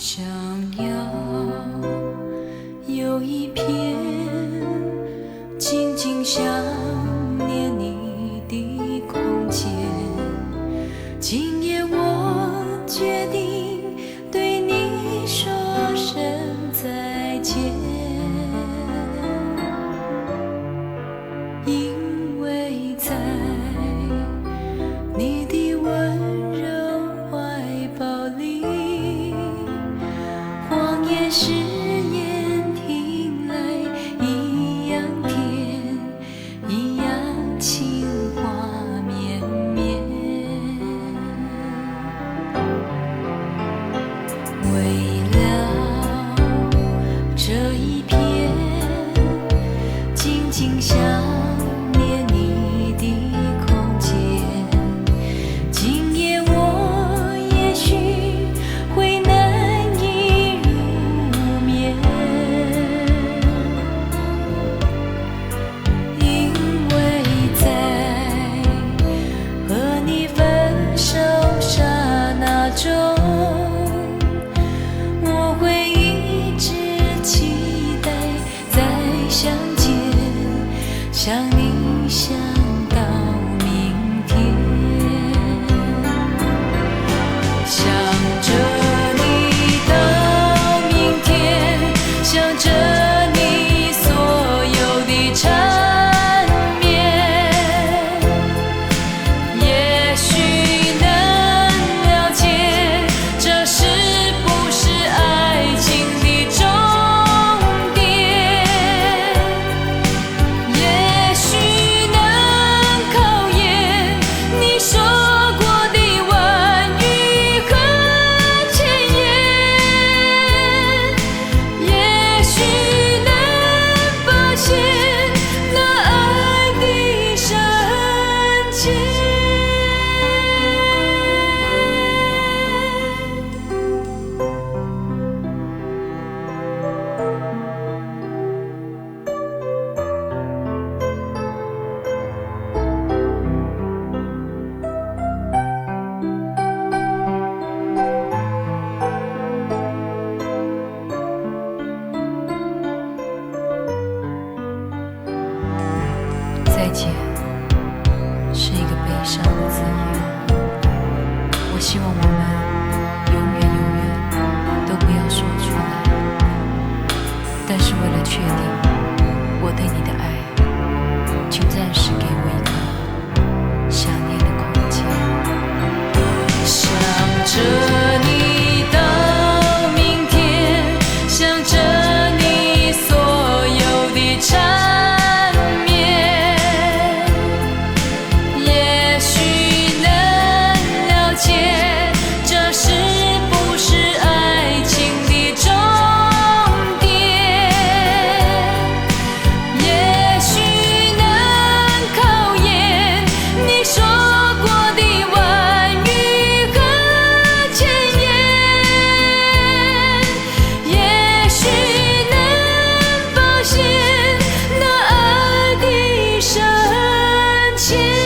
想要有一片静静想念你的空间，今夜我决定对你说声再见，因为在你的温柔怀抱里，谎言誓言听来一样甜，一样情话绵绵。为了这一片静静想念你的空间，今夜我也许会难以入眠，因为在和你分手刹那中，我会一直期待再相见，想你想到明天，想着你到明天，想着你所有的缠绵，也许能了解这是不是爱情的终点，也许能考验你说过的婉语和千言，也许能发现那爱的深浅。再见是一个悲伤的字眼，我希望我们永远都不要说出来，但是为了确定我对你的爱，就暂时给我一个想念的空间，想着你到明天，想着你所有的缠绵，也许能了解这是不是爱情的终点，也许能考验你说过的婉语和千言，也许能发现那爱的深浅。